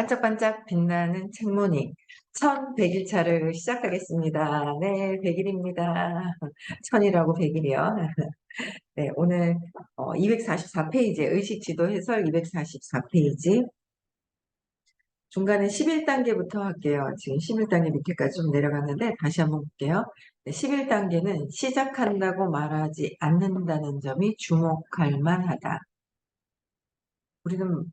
반짝반짝 빛나는 책무늬 1100일차를 시작하겠습니다. 네, 100일입니다. 천이라고 100일이요. 네, 오늘 244페이지 의식지도 해설 244페이지 중간에 11단계부터 할게요. 지금 11단계 밑에까지 좀 내려갔는데 다시 한번 볼게요. 네, 11단계는 시작한다고 말하지 않는다는 점이 주목할 만하다. 우리는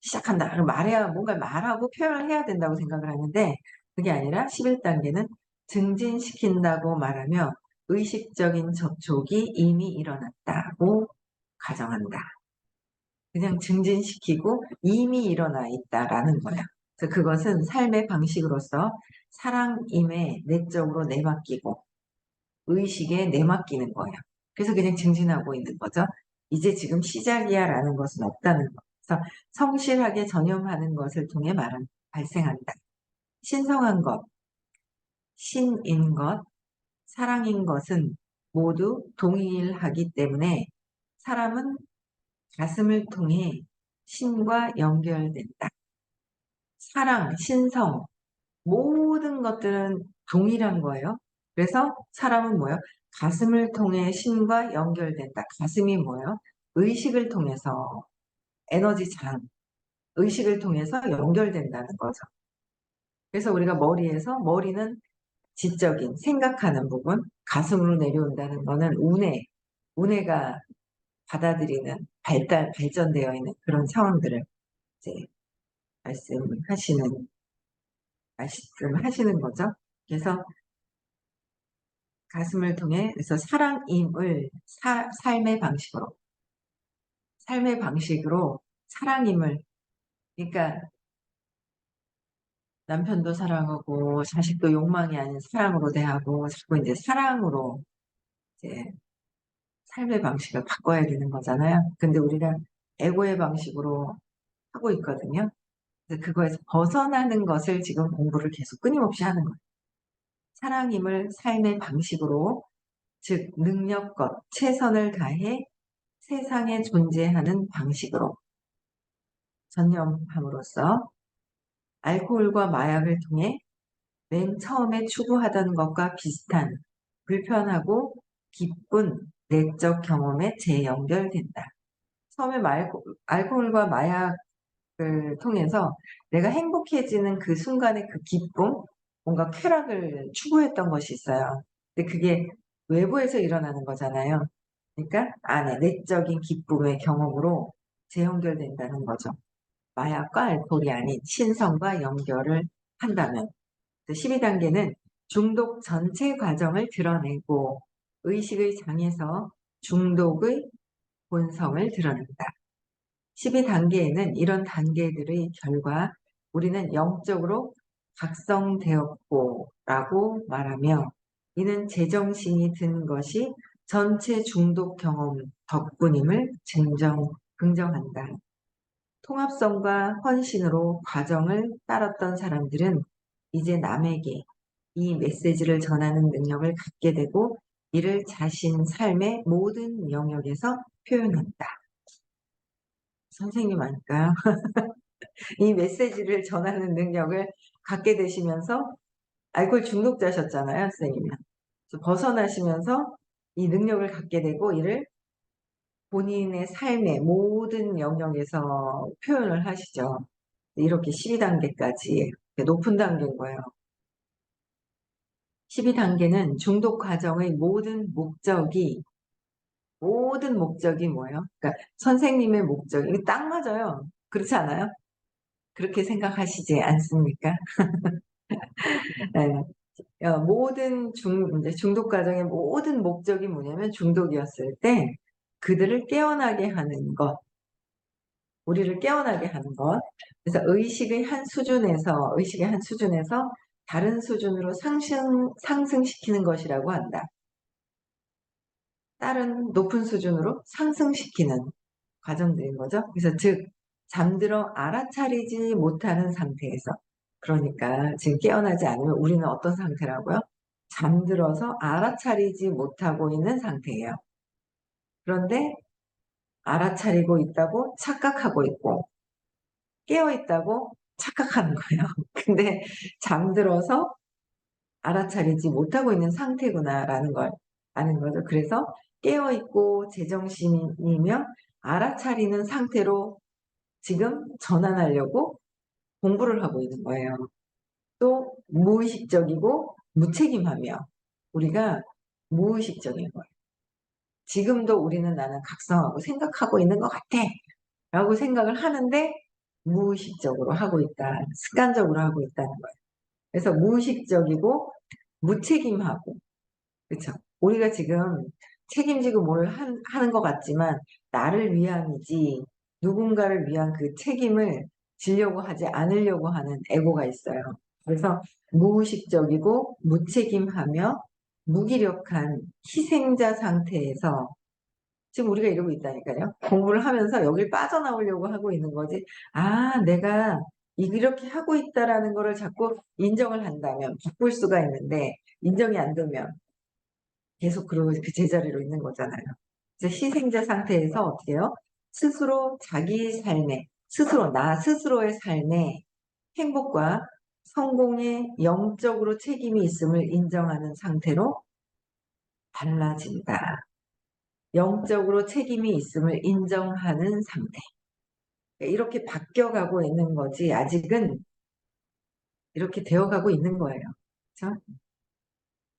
시작한다. 그럼 말해야, 뭔가 말하고 표현을 해야 된다고 생각을 하는데, 그게 아니라 11단계는 증진시킨다고 말하며 의식적인 접촉이 이미 일어났다고 가정한다. 그냥 증진시키고 이미 일어나 있다라는 거야. 그래서 그것은 삶의 방식으로서 사랑임에 내적으로 내맡기고 의식에 내맡기는 거예요. 그래서 그냥 증진하고 있는 거죠. 이제 지금 시작이야 라는 것은 없다는 거. 그래서 성실하게 전념하는 것을 통해 발생한다. 신성한 것, 신인 것, 사랑인 것은 모두 동일하기 때문에 사람은 가슴을 통해 신과 연결된다. 사랑, 신성, 모든 것들은 동일한 거예요. 그래서 사람은 뭐예요? 가슴을 통해 신과 연결된다. 가슴이 뭐예요? 의식을 통해서 에너지 장, 의식을 통해서 연결된다는 거죠. 그래서 우리가 머리는 지적인 생각하는 부분, 가슴으로 내려온다는 거는 운해가 받아들이는 발전되어 있는 그런 상황들을 이제 말씀하시는 거죠. 그래서 가슴을 통해 그래서 사랑임을 삶의 방식으로 사랑임을 그러니까 남편도 사랑하고 자식도 욕망이 아닌 사랑으로 대하고 자꾸 이제 사랑으로 이제 삶의 방식을 바꿔야 되는 거잖아요. 근데 우리가 에고의 방식으로 하고 있거든요. 그래서 그거에서 벗어나는 것을 지금 공부를 계속 끊임없이 하는 거예요. 사랑임을 삶의 방식으로 즉 능력껏 최선을 다해 세상에 존재하는 방식으로 전념함으로써 알코올과 마약을 통해 맨 처음에 추구하던 것과 비슷한 불편하고 기쁜 내적 경험에 재연결된다. 처음에 알코올과 마약을 통해서 내가 행복해지는 그 순간의 그 기쁨, 뭔가 쾌락을 추구했던 것이 있어요. 근데 그게 외부에서 일어나는 거잖아요. 그러니까 안에 내적인 기쁨의 경험으로 재연결된다는 거죠. 마약과 알코올이 아닌 신성과 연결을 한다면 12단계는 중독 전체 과정을 드러내고 의식의 장에서 중독의 본성을 드러낸다. 12단계에는 이런 단계들의 결과 우리는 영적으로 각성되었고 라고 말하며 이는 제정신이 든 것이 전체 중독 경험 덕분임을 긍정한다. 통합성과 헌신으로 과정을 따랐던 사람들은 이제 남에게 이 메시지를 전하는 능력을 갖게 되고 이를 자신 삶의 모든 영역에서 표현한다. 선생님 아닐까요? 이 메시지를 전하는 능력을 갖게 되시면서 알코올 중독자셨잖아요, 선생님은. 벗어나시면서 이 능력을 갖게 되고 이를 본인의 삶의 모든 영역에서 표현을 하시죠. 이렇게 12단계까지 높은 단계인 거예요. 12단계는 중독 과정의 모든 목적이 뭐예요? 그러니까 선생님의 목적, 이게 딱 맞아요. 그렇지 않아요? 그렇게 생각하시지 않습니까? 네. 이제 중독 과정의 모든 목적이 뭐냐면 중독이었을 때 그들을 깨어나게 하는 것, 우리를 깨어나게 하는 것. 그래서 의식의 한 수준에서 다른 수준으로 상승시키는 것이라고 한다. 다른 높은 수준으로 상승시키는 과정들인 거죠. 그래서 즉 잠들어 알아차리지 못하는 상태에서 그러니까 지금 깨어나지 않으면 우리는 어떤 상태라고요? 잠들어서 알아차리지 못하고 있는 상태예요. 그런데 알아차리고 있다고 착각하고 있고 깨어있다고 착각하는 거예요. 근데 잠들어서 알아차리지 못하고 있는 상태구나라는 걸 아는 거죠. 그래서 깨어있고 제정신이면 알아차리는 상태로 지금 전환하려고 공부를 하고 있는 거예요. 또 무의식적이고 무책임하며 우리가 무의식적인 거예요. 지금도 우리는 나는 각성하고 생각하고 있는 것 같아 라고 생각을 하는데 무의식적으로 하고 있다. 습관적으로 하고 있다는 거예요. 그래서 무의식적이고 무책임하고 그렇죠. 우리가 지금 책임지고 뭘 하는 것 같지만 나를 위함이지 누군가를 위한 그 책임을 지려고 하지 않으려고 하는 에고가 있어요. 그래서 무의식적이고 무책임하며 무기력한 희생자 상태에서 지금 우리가 이러고 있다니까요. 공부를 하면서 여길 빠져나오려고 하고 있는 거지. 아, 내가 이렇게 하고 있다라는 거를 자꾸 인정을 한다면 바꿀 수가 있는데 인정이 안 되면 계속 그 제자리로 있는 거잖아요. 이제 희생자 상태에서 어떻게 해요? 스스로 자기 삶에, 스스로, 나 스스로의 삶에 행복과 성공에 영적으로 책임이 있음을 인정하는 상태로 달라진다. 영적으로 책임이 있음을 인정하는 상태. 이렇게 바뀌어가고 있는 거지, 아직은 이렇게 되어가고 있는 거예요. 그렇죠?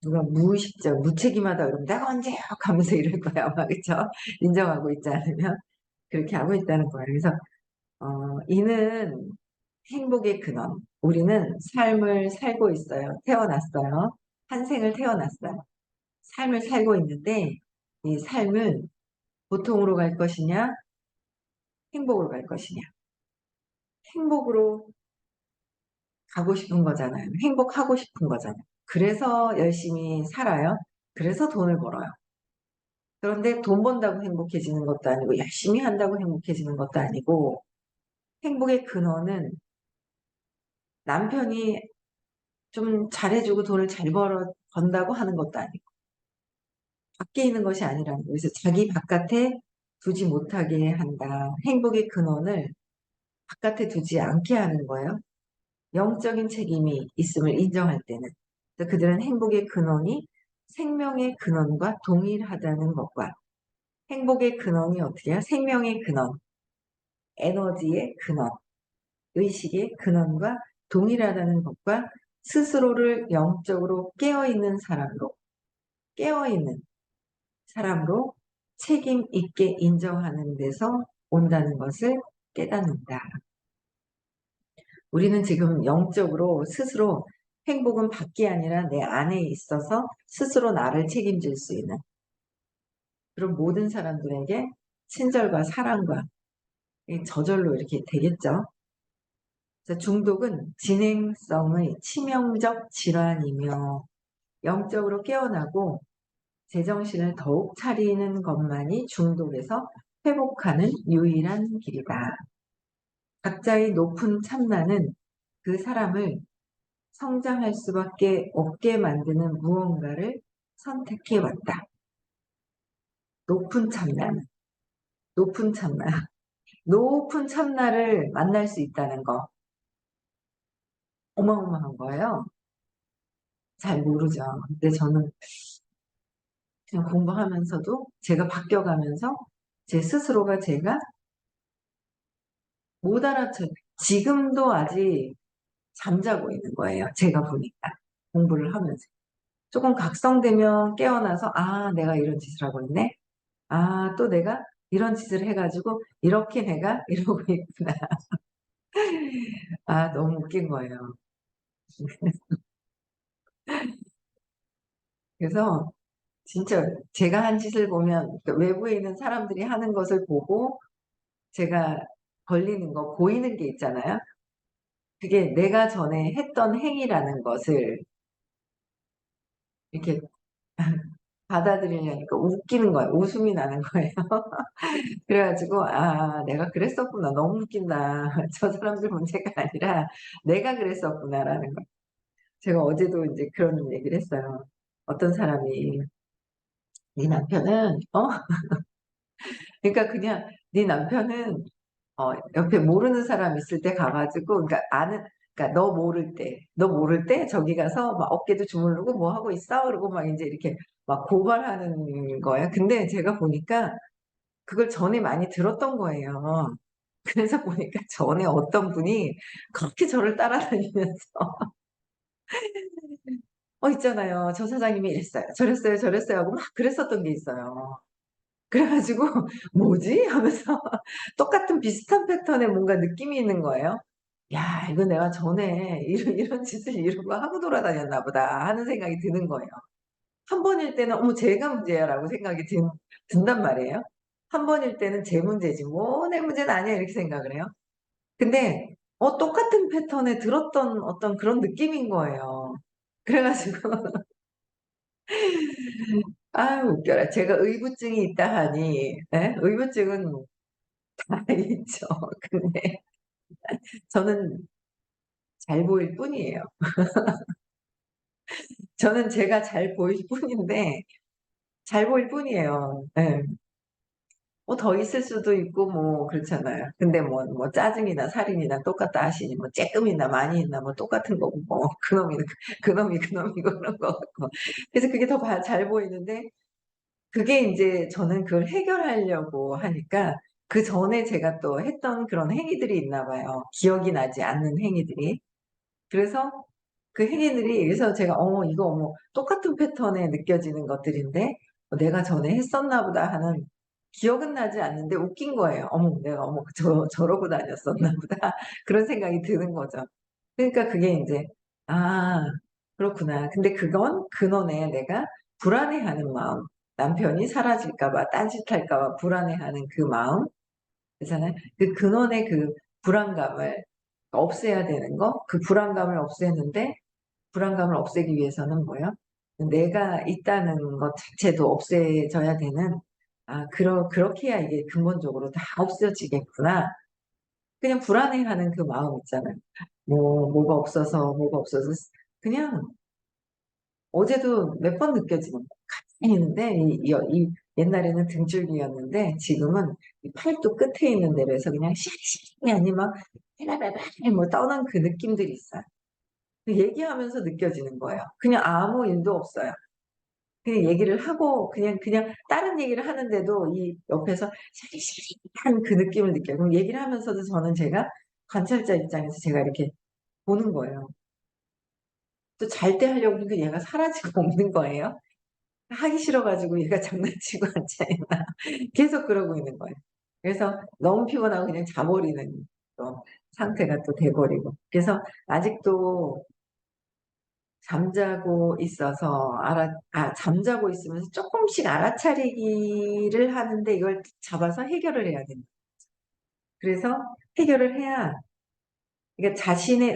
누가 무의식적, 무책임하다 그러면 내가 언제요? 하면서 이럴 거야, 아마, 그쵸? 인정하고 있지 않으면. 그렇게 하고 있다는 거예요. 그래서, 이는 행복의 근원. 우리는 삶을 살고 있어요. 태어났어요. 한 생을 태어났어요. 삶을 살고 있는데, 이 삶은 고통으로 갈 것이냐, 행복으로 갈 것이냐. 행복으로 가고 싶은 거잖아요. 행복하고 싶은 거잖아요. 그래서 열심히 살아요. 그래서 돈을 벌어요. 그런데 돈 번다고 행복해지는 것도 아니고 열심히 한다고 행복해지는 것도 아니고 행복의 근원은 남편이 좀 잘해주고 돈을 잘 번다고 하는 것도 아니고 밖에 있는 것이 아니라는 거예요. 그래서 자기 바깥에 두지 못하게 한다. 행복의 근원을 바깥에 두지 않게 하는 거예요. 영적인 책임이 있음을 인정할 때는. 그래서 그들은 행복의 근원이 생명의 근원과 동일하다는 것과 행복의 근원이 어떻게 해요? 생명의 근원, 에너지의 근원, 의식의 근원과 동일하다는 것과 스스로를 영적으로 깨어있는 사람으로, 깨어있는 사람으로 책임 있게 인정하는 데서 온다는 것을 깨닫는다. 우리는 지금 영적으로 스스로 행복은 밖이 아니라 내 안에 있어서 스스로 나를 책임질 수 있는 그런 모든 사람들에게 친절과 사랑과 저절로 이렇게 되겠죠. 그래서 중독은 진행성의 치명적 질환이며 영적으로 깨어나고 제정신을 더욱 차리는 것만이 중독에서 회복하는 유일한 길이다. 각자의 높은 참나는 그 사람을 성장할 수밖에 없게 만드는 무언가를 선택해 왔다. 높은 참나는, 높은 참나, 높은 참나를 만날 수 있다는 거 어마어마한 거예요. 잘 모르죠. 근데 저는 그냥 공부하면서도 제가 바뀌어가면서 제 스스로가 제가 못 알아채, 지금도 아직 잠자고 있는 거예요. 제가 보니까 공부를 하면서. 조금 각성되면 깨어나서 아 내가 이런 짓을 하고 있네. 아 또 내가 이런 짓을 해가지고 이렇게 내가 이러고 있구나. 아 너무 웃긴 거예요. 그래서 진짜 제가 한 짓을 보면 그 외부에 있는 사람들이 하는 것을 보고 제가 걸리는 거 보이는 게 있잖아요. 그게 내가 전에 했던 행위라는 것을 이렇게 받아들이려니까 웃기는 거예요. 웃음이 나는 거예요. 그래가지고 아 내가 그랬었구나. 너무 웃긴다. 저 사람들 문제가 아니라 내가 그랬었구나라는 거. 제가 어제도 이제 그런 얘기를 했어요. 어떤 사람이 네 남편은 그러니까 그냥 네 남편은 옆에 모르는 사람 있을 때 가가지고, 그러니까 그러니까 너 모를 때 저기 가서 막 어깨도 주무르고 뭐 하고 있어? 그러고 막 이제 이렇게 막 고발하는 거예요. 근데 제가 보니까 그걸 전에 많이 들었던 거예요. 그래서 보니까 전에 어떤 분이 그렇게 저를 따라다니면서 있잖아요. 저 사장님이 이랬어요. 저랬어요. 저랬어요. 하고 막 그랬었던 게 있어요. 그래가지고 뭐지? 하면서 똑같은 비슷한 패턴의 뭔가 느낌이 있는 거예요. 야, 이거 내가 전에 이런 짓을 이러고 하고 돌아다녔나 보다 하는 생각이 드는 거예요. 한 번일 때는 어머 제가 문제야라고 생각이 든단 말이에요. 한 번일 때는 제 문제지 뭐 내 문제는 아니야 이렇게 생각을 해요. 근데 똑같은 패턴에 들었던 어떤 그런 느낌인 거예요. 그래가지고 아 웃겨라. 제가 의부증이 있다 하니 의부증은 다 있죠. 근데 저는 잘 보일 뿐이에요. 저는 제가 잘 보일 뿐인데 잘 보일 뿐이에요. 예. 더 있을 수도 있고 뭐 그렇잖아요. 근데 뭐 짜증이나 살인이나 똑같다 하시니 뭐 쬐끔이나 많이 있나 뭐 똑같은 거고 뭐 그놈이 그놈이고 그런 거 같고. 그래서 그게 더 잘 보이는데 그게 이제 저는 그걸 해결하려고 하니까 그전에 제가 또 했던 그런 행위들이 있나 봐요. 기억이 나지 않는 행위들이. 그래서 그 행위들이 그래서 제가 이거 똑같은 패턴에 느껴지는 것들인데 내가 전에 했었나 보다 하는 기억은 나지 않는데 웃긴 거예요. 내가 저러고 다녔었나 보다 그런 생각이 드는 거죠. 그러니까 그게 이제 아 그렇구나. 근데 그건 근원에 내가 불안해하는 마음, 남편이 사라질까 봐 딴짓할까 봐 불안해하는 그 마음 그렇잖아요. 그 근원의 그 불안감을 없애야 되는 거, 그 불안감을 없애는데 불안감을 없애기 위해서는 뭐예요? 내가 있다는 것 자체도 없애져야 되는 그렇게 해야 이게 근본적으로 다 없어지겠구나. 그냥 불안해하는 그 마음 있잖아요. 뭐가 없어서 그냥 어제도 몇 번 느껴지는 거 가만히 있는데 이 옛날에는 등줄기였는데 지금은 이 팔뚝 끝에 있는 데로 해서 그냥 씩씩이 아니 막 헬라벨벨 뭐 떠는 그 느낌들이 있어요. 그 얘기하면서 느껴지는 거예요. 그냥 아무 일도 없어요. 그냥 얘기를 하고 그냥 다른 얘기를 하는데도 이 옆에서 샤리샤리한 그 느낌을 느껴요. 그럼 얘기를 하면서도 저는 제가 관찰자 입장에서 제가 이렇게 보는 거예요. 또 잘 때 하려고 하니까 얘가 사라지고 없는 거예요. 하기 싫어가지고 얘가 장난치고 앉아있나 계속 그러고 있는 거예요. 그래서 너무 피곤하고 그냥 자버리는 또 상태가 또 돼버리고 그래서 아직도 잠자고 있어서 잠자고 있으면서 조금씩 알아차리기를 하는데 이걸 잡아서 해결을 해야 된다. 그래서 해결을 해야 그러니까 자신의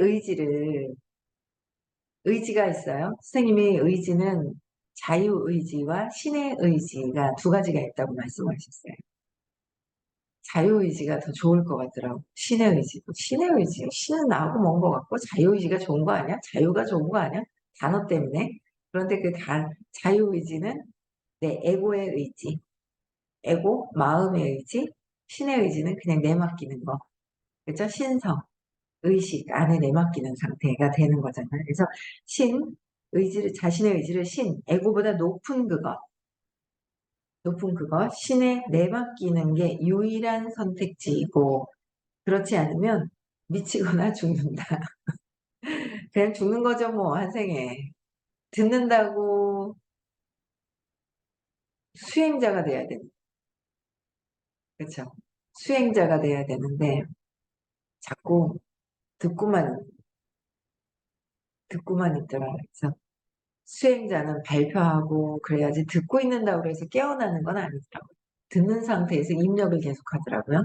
의지가 있어요. 선생님이 의지는 자유의지와 신의 의지가 두 가지가 있다고 말씀하셨어요. 자유의지가 더 좋을 것 같더라고. 신의 의지. 신의 의지. 신은 나하고 먼 것 같고 자유의지가 좋은 거 아니야? 자유가 좋은 거 아니야? 단어 때문에. 그런데 자유의지는 내 에고의 의지, 에고, 마음의 의지, 신의 의지는 그냥 내맡기는 거. 그죠? 신성, 의식 안에 내맡기는 상태가 되는 거잖아요. 그래서 자신의 의지를 에고보다 높은 그거, 신에 내맡기는 게 유일한 선택지이고, 그렇지 않으면 미치거나 죽는다. 그냥 죽는 거죠, 뭐, 한 생에. 듣는다고 수행자가 돼야 됩니다. 그렇죠? 수행자가 돼야 되는데, 자꾸 듣고만, 듣고만 있더라. 그래서 수행자는 발표하고 그래야지 듣고 있는다고 해서 깨어나는 건 아니더라고요. 듣는 상태에서 입력을 계속 하더라고요.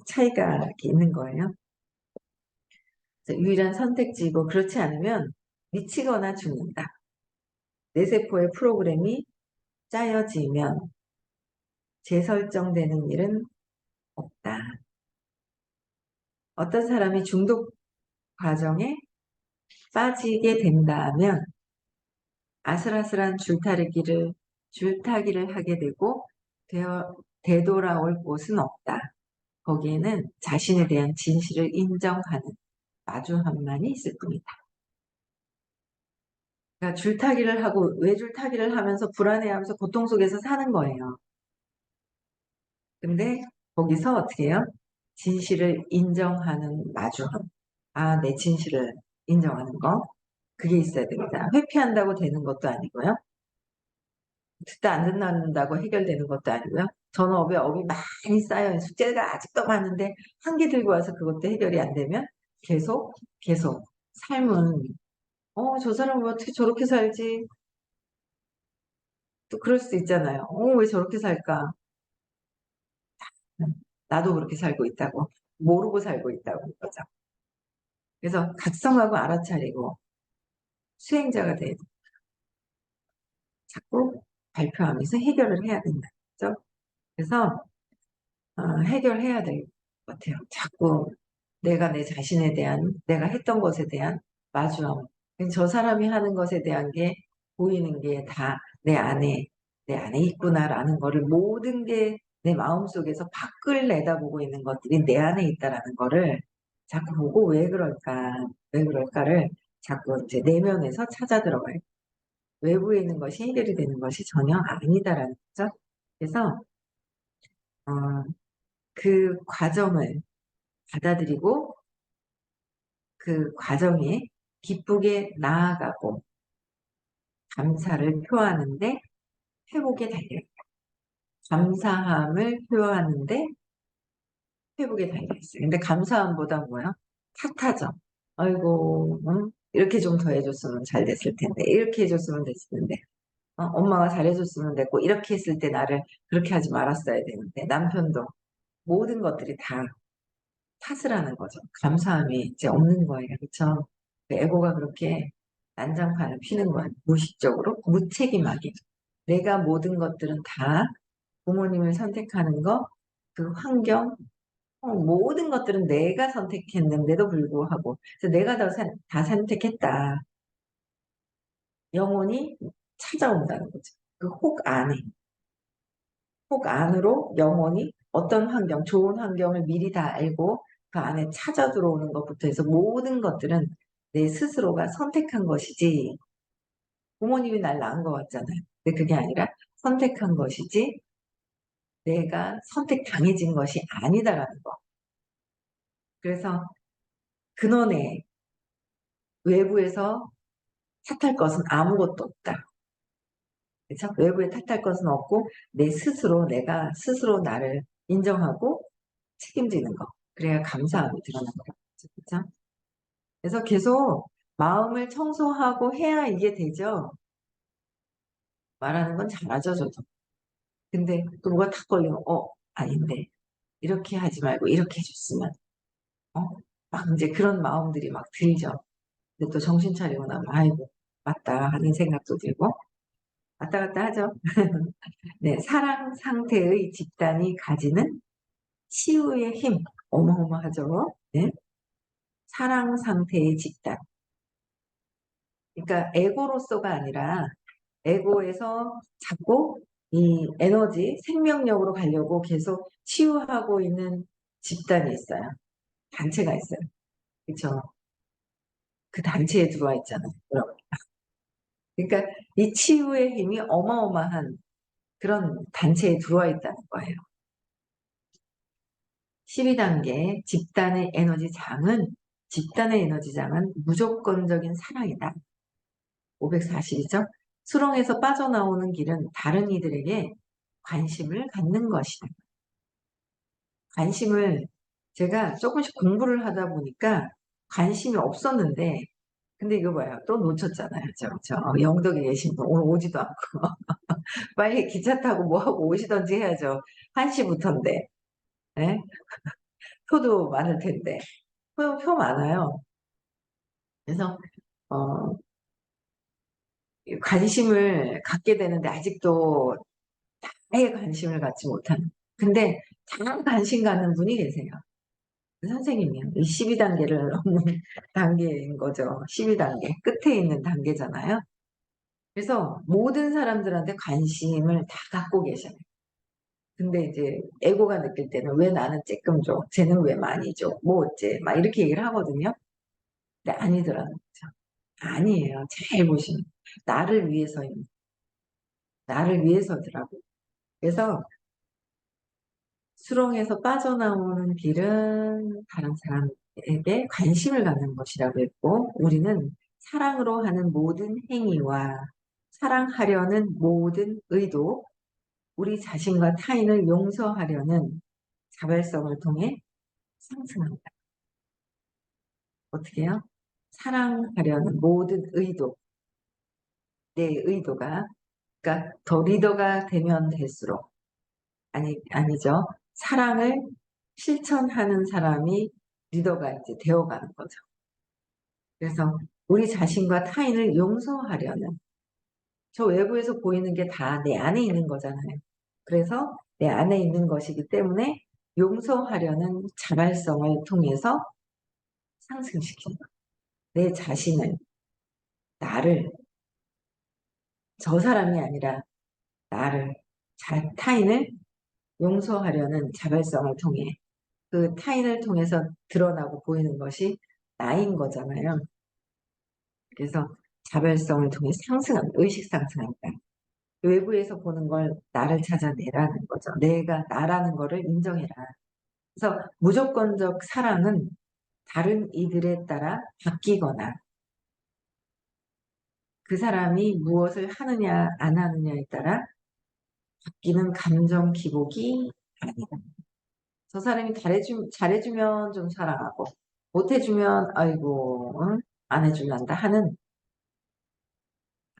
차이가 이렇게 있는 거예요. 유일한 선택지이고 그렇지 않으면 미치거나 죽는다. 뇌세포의 프로그램이 짜여지면 재설정되는 일은 없다. 어떤 사람이 중독 과정에 빠지게 된다면 아슬아슬한 줄타기를 하게 되고 되돌아올 곳은 없다. 거기에는 자신에 대한 진실을 인정하는 마주함만이 있을 뿐이다. 그러니까 줄타기를 하고 외줄타기를 하면서 불안해하면서 고통 속에서 사는 거예요. 근데 거기서 어떻게 해요? 진실을 인정하는 마주함. 아, 내 진실을 인정하는 거. 그게 있어야 됩니다. 회피한다고 되는 것도 아니고요. 듣다 안 듣는다고 해결되는 것도 아니고요. 저는 업이 많이 쌓여요. 숙제가 아직도 많은데 한 개 들고 와서 그것도 해결이 안 되면 계속 삶은 저 사람 왜 어떻게 저렇게 살지? 또 그럴 수도 있잖아요. 왜 저렇게 살까? 나도 그렇게 살고 있다고. 모르고 살고 있다고 거죠. 그래서 각성하고 알아차리고 수행자가 돼 자꾸 발표하면서 해결을 해야 된다. 그죠? 그래서 해결해야 될 것 같아요. 자꾸 내가 내 자신에 대한 내가 했던 것에 대한 마주함. 저 사람이 하는 것에 대한 게 보이는 게 다 내 안에 있구나라는 거를 모든 게 내 마음속에서 밖을 내다보고 있는 것들이 내 안에 있다라는 거를 자꾸 보고 왜 그럴까를 자꾸 이제 내면에서 찾아 들어가요. 외부에 있는 것이 해결이 되는 것이 전혀 아니다라는 거죠. 그래서 어, 그 과정을 받아들이고 그 과정에 기쁘게 나아가고 감사를 표하는데 회복에 달려요. 감사함을 표하는데 회복에 달려있어요. 근데 감사함보다 뭐야? 탓하죠. 아이고, 이렇게 좀 더 해줬으면 잘 됐을 텐데, 이렇게 해줬으면 됐을 텐데, 엄마가 잘해줬으면 됐고, 이렇게 했을 때 나를 그렇게 하지 말았어야 되는데, 남편도 모든 것들이 다 탓을 하는 거죠. 감사함이 이제 없는 거예요. 그렇죠? 에고가 그렇게 난장판을 피는 거예요. 무의식적으로, 무책임하게. 내가 모든 것들은 다 부모님을 선택하는 거, 그 환경, 모든 것들은 내가 선택했는데도 불구하고, 그래서 내가 다 선택했다. 영혼이 찾아온다는 거죠. 그 혹 안으로 영혼이 어떤 환경, 좋은 환경을 미리 다 알고 그 안에 찾아 들어오는 것부터 해서 모든 것들은 내 스스로가 선택한 것이지, 부모님이 날 낳은 것 같잖아요. 근데 그게 아니라 선택한 것이지, 내가 선택당해진 것이 아니다라는 거. 그래서 근원에 외부에서 탓할 것은 아무것도 없다. 그렇죠? 외부에 탓할 것은 없고 내가 스스로 나를 인정하고 책임지는 거. 그래야 감사함이 드러나는 거죠. 그렇죠? 그래서 계속 마음을 청소하고 해야 이게 되죠. 말하는 건 잘하죠, 저도. 근데 또 뭐가 탁 걸리면 아닌데 이렇게 하지 말고 이렇게 해줬으면 어? 막 이제 그런 마음들이 막 들죠. 근데 또 정신 차리고 나면 아이고 맞다 하는 생각도 들고 왔다 갔다 하죠. 네, 사랑 상태의 집단이 가지는 치유의 힘 어마어마하죠. 네, 사랑 상태의 집단. 그러니까 에고로서가 아니라 에고에서 자꾸 이 에너지, 생명력으로 가려고 계속 치유하고 있는 집단이 있어요. 단체가 있어요. 그렇죠? 그 단체에 들어와 있잖아요. 그러니까 이 치유의 힘이 어마어마한 그런 단체에 들어와 있다는 거예요. 12단계 집단의 에너지장은 무조건적인 사랑이다. 540이죠. 수렁에서 빠져나오는 길은 다른 이들에게 관심을 갖는 것이다. 관심을 제가 조금씩 공부를 하다 보니까 관심이 없었는데 근데 이거 봐요. 또 놓쳤잖아요. 저 영덕에 계신 분 오늘 오지도 않고 빨리 기차 타고 뭐하고 오시던지 해야죠. 1시부터인데 네? 표도 많을 텐데 표 많아요. 그래서 어, 관심을 갖게 되는데 아직도 아예 관심을 갖지 못하는. 근데 다 관심 갖는 분이 계세요. 그 선생님이요. 이 12단계를 넘는 단계인 거죠. 12단계. 끝에 있는 단계잖아요. 그래서 모든 사람들한테 관심을 다 갖고 계셔요. 근데 이제 에고가 느낄 때는 왜 나는 쬐끔 줘? 쟤는 왜 많이 줘? 뭐 어째? 막 이렇게 얘기를 하거든요. 근데 아니더라고요. 아니에요. 잘 보시면. 나를 위해서입니다. 나를 위해서더라고요. 그래서 수렁에서 빠져나오는 길은 다른 사람에게 관심을 갖는 것이라고 했고, 우리는 사랑으로 하는 모든 행위와 사랑하려는 모든 의도, 우리 자신과 타인을 용서하려는 자발성을 통해 상승한다. 어떻게 해요? 사랑하려는 모든 의도, 내 의도가, 그러니까 더 리더가 되면 될수록, 아니죠. 사랑을 실천하는 사람이 리더가 이제 되어가는 거죠. 그래서 우리 자신과 타인을 용서하려는, 저 외부에서 보이는 게 다 내 안에 있는 거잖아요. 그래서 내 안에 있는 것이기 때문에 용서하려는 자발성을 통해서 상승시킨다. 내 자신을, 나를, 저 사람이 아니라 나를, 타인을 용서하려는 자발성을 통해 그 타인을 통해서 드러나고 보이는 것이 나인 거잖아요. 그래서 자발성을 통해 상승합니다. 의식 상승합니다. 외부에서 보는 걸 나를 찾아내라는 거죠. 내가 나라는 거를 인정해라. 그래서 무조건적 사랑은 다른 이들에 따라 바뀌거나 그 사람이 무엇을 하느냐 안 하느냐에 따라 바뀌는 감정 기복이 아니다. 저 사람이 잘해주면 좀 사랑하고 못해주면 아이고 응? 안 해줄란다 하는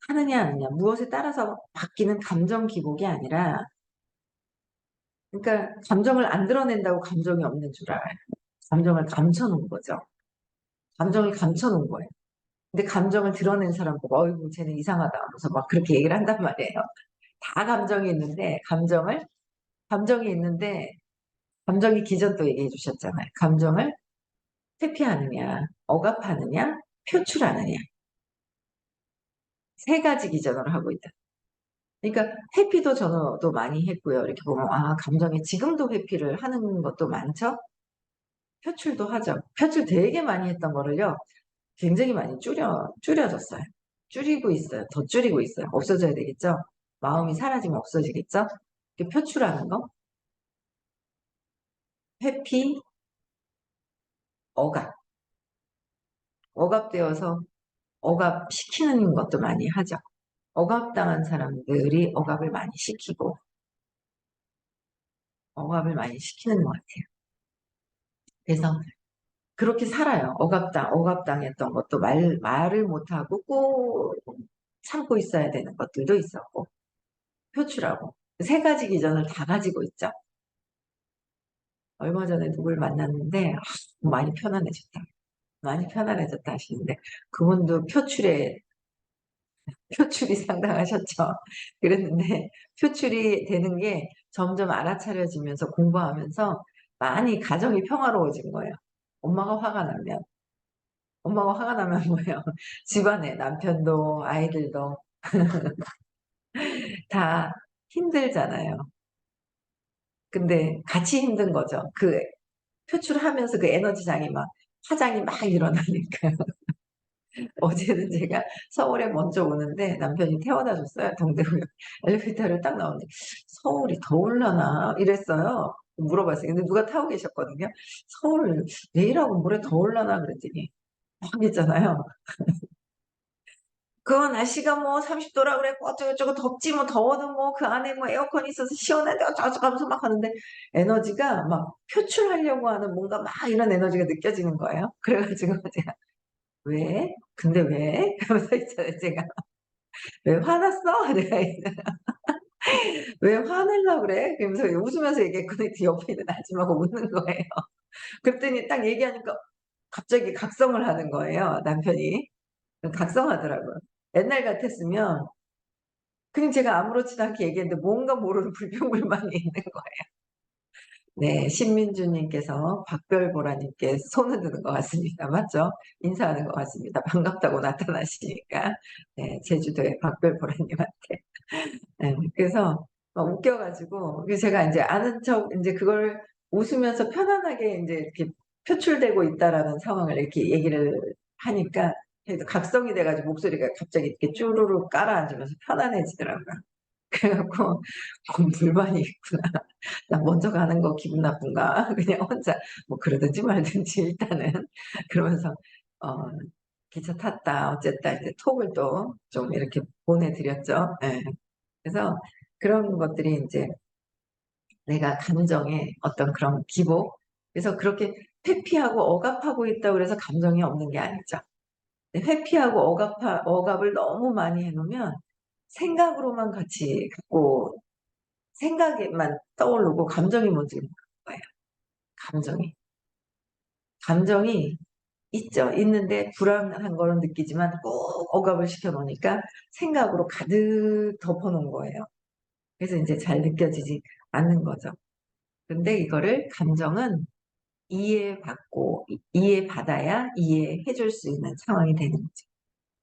하느냐 안 하느냐 무엇에 따라서 바뀌는 감정 기복이 아니라 그러니까 감정을 안 드러낸다고 감정이 없는 줄 알아요. 감정을 감춰놓은 거죠. 감정을 감춰놓은 거예요. 근데 감정을 드러낸 사람 보고 어이구 쟤는 이상하다 하면서 막 그렇게 얘기를 한단 말이에요. 다 감정이 있는데 감정이 기전 또 얘기해 주셨잖아요. 감정을 회피하느냐 억압하느냐 표출하느냐 세 가지 기전으로 하고 있다. 그러니까 회피도 저도 많이 했고요. 이렇게 보면 아 감정에 지금도 회피를 하는 것도 많죠. 표출도 하죠. 표출 되게 많이 했던 거를요. 굉장히 많이 줄여졌어요. 줄이고 있어요. 더 줄이고 있어요. 없어져야 되겠죠? 마음이 사라지면 없어지겠죠? 표출하는 거, 회피, 억압. 억압되어서 억압시키는 것도 많이 하죠. 억압당한 사람들이 억압을 많이 시키는 것 같아요. 그래서 그렇게 살아요. 억압당했던 것도 말을 못하고 꼭 참고 있어야 되는 것들도 있었고, 표출하고. 세 가지 기전을 다 가지고 있죠. 얼마 전에 누굴 만났는데, 많이 편안해졌다. 많이 편안해졌다 하시는데, 그분도 표출이 상당하셨죠. 그랬는데, 표출이 되는 게 점점 알아차려지면서 공부하면서 많이 가정이 평화로워진 거예요. 엄마가 화가 나면. 엄마가 화가 나면 뭐예요? 집안에 남편도 아이들도 다 힘들잖아요. 근데 같이 힘든 거죠. 그 표출하면서 그 에너지장이 막 화장이 막 일어나니까. 어제는 제가 서울에 먼저 오는데 남편이 태워다 줬어요. 동대구역 엘리베이터를 딱 나오는데 서울이 더울라나 이랬어요. 물어봤어요. 근데 누가 타고 계셨거든요. 서울 내일하고 모레 더울라나 그랬더니 막 했잖아요. 그 날씨가 뭐 30도라 그랬고 어쩌고저쩌고 덥지 뭐 더워도 뭐 그 안에 뭐 에어컨이 있어서 시원한데 어쩌고저쩌고 하면서 막 하는데 에너지가 막 표출하려고 하는 뭔가 막 이런 에너지가 느껴지는 거예요. 그래가지고 제가 왜? 근데 왜? 하면서 있잖아요 제가 왜 화났어? 내가 왜 화내려고 그래? 그러면서 웃으면서 얘기했거든요. 옆에 있는 아줌마가 웃는 거예요. 그랬더니 딱 얘기하니까 갑자기 각성을 하는 거예요. 남편이. 각성하더라고요. 옛날 같았으면 그냥 제가 아무렇지도 않게 얘기했는데 뭔가 모르는 불평불만이 있는 거예요. 네, 신민주님께서 박별보라님께 손을 드는 것 같습니다. 맞죠? 인사하는 것 같습니다. 반갑다고 나타나시니까. 네, 제주도의 박별보라님한테. 네, 그래서 막 웃겨가지고, 그래서 제가 이제 아는 척, 이제 그걸 웃으면서 편안하게 이제 이렇게 표출되고 있다라는 상황을 이렇게 얘기를 하니까, 그래도 각성이 돼가지고 목소리가 갑자기 이렇게 쭈루루 깔아앉으면서 편안해지더라고요. 그래갖고, 불만이 있구나. 나 먼저 가는 거 기분 나쁜가? 그냥 혼자 뭐 그러든지 말든지 일단은 그러면서 어, 기차 탔다 어쨌다 이제 톡을 또 좀 이렇게 보내드렸죠. 예. 그래서 그런 것들이 이제 내가 감정의 어떤 그런 기복. 그래서 그렇게 회피하고 억압하고 있다고 그래서 감정이 없는 게 아니죠. 회피하고 억압을 너무 많이 해놓으면 생각으로만 같이 갖고 생각에만 떠오르고 감정이 뭔지 모르는 거예요. 감정이. 감정이 있죠. 있는데 불안한 거는 느끼지만 꼭 억압을 시켜놓으니까 생각으로 가득 덮어놓은 거예요. 그래서 이제 잘 느껴지지 않는 거죠. 근데 이거를 감정은 이해받고 이해받아야 이해해 줄 수 있는 상황이 되는 거죠.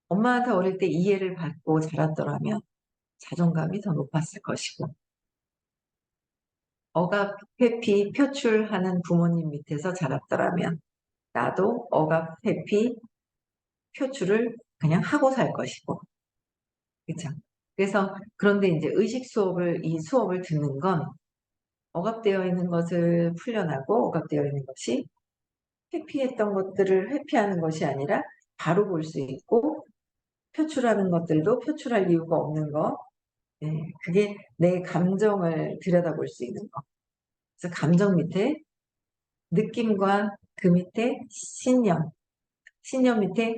엄마한테 어릴 때 이해를 받고 자랐더라면 자존감이 더 높았을 것이고 억압, 회피, 표출하는 부모님 밑에서 자랐더라면 나도 억압, 회피, 표출을 그냥 하고 살 것이고 그렇죠. 그래서 그런데 이제 의식 수업을 이 수업을 듣는 건 억압되어 있는 것을 풀려나고 억압되어 있는 것이 회피했던 것들을 회피하는 것이 아니라 바로 볼 수 있고 표출하는 것들도 표출할 이유가 없는 거. 네, 그게 내 감정을 들여다볼 수 있는 거. 그래서 감정 밑에 느낌과 그 밑에 신념 밑에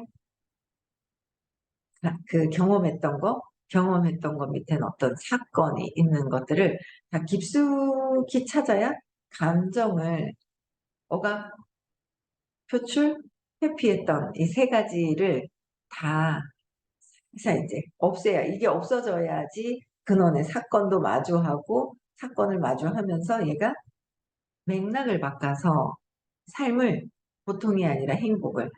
그 경험했던 거 밑에는 어떤 사건이 있는 것들을 다 깊숙이 찾아야 감정을 억압, 표출, 회피했던 이 세 가지를 다 이제 없애야 이게 없어져야지 근원의 사건도 마주하고 사건을 마주하면서 얘가 맥락을 바꿔서 삶을 보통이 아니라 행복을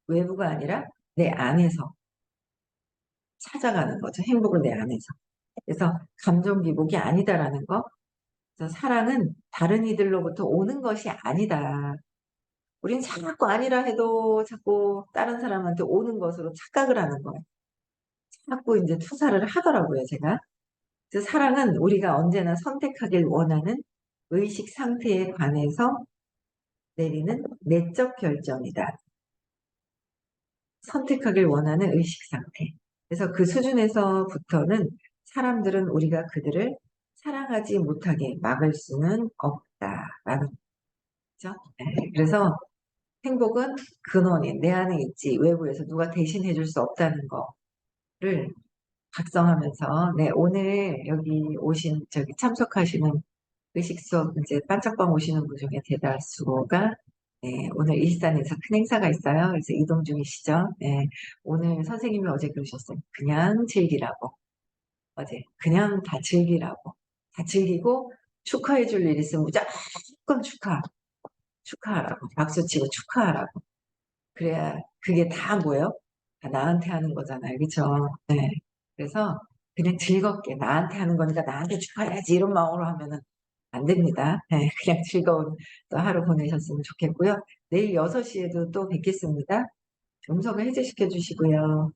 외부가 아니라 내 안에서 찾아가는 거죠. 행복을 내 안에서. 그래서 감정 기복이 아니다라는 거. 그래서 사랑은 다른 이들로부터 오는 것이 아니다. 우린 자꾸 아니라 해도 자꾸 다른 사람한테 오는 것으로 착각을 하는 거예요. 자꾸 이제 투사를 하더라고요, 제가. 그래서 사랑은 우리가 언제나 선택하길 원하는 의식 상태에 관해서 내리는 내적 결정이다. 선택하길 원하는 의식 상태. 그래서 그 수준에서부터는 사람들은 우리가 그들을 사랑하지 못하게 막을 수는 없다라는 거죠. 네, 그래서 행복은 근원이 내 안에 있지 외부에서 누가 대신해 줄 수 없다는 거를 각성하면서 네, 오늘 여기 오신 저기 참석하시는 의식 수업 이제 반짝방 오시는 분 중에 대다수가 네, 오늘 일산에서 큰 행사가 있어요. 그래서 이동 중이시죠. 네, 오늘 선생님이 어제 그러셨어요. 그냥 즐기라고. 어제 그냥 다 즐기라고. 다 즐기고 축하해 줄 일 있으면 무조건 축하하라고. 박수치고 축하하라고. 그래야 그게 다 뭐예요? 다 나한테 하는 거잖아요. 그쵸? 네. 그래서 그냥 즐겁게 나한테 하는 거니까 나한테 축하해야지 이런 마음으로 하면은 안 됩니다. 네. 그냥 즐거운 또 하루 보내셨으면 좋겠고요. 내일 6시에도 또 뵙겠습니다. 음성을 해제시켜 주시고요.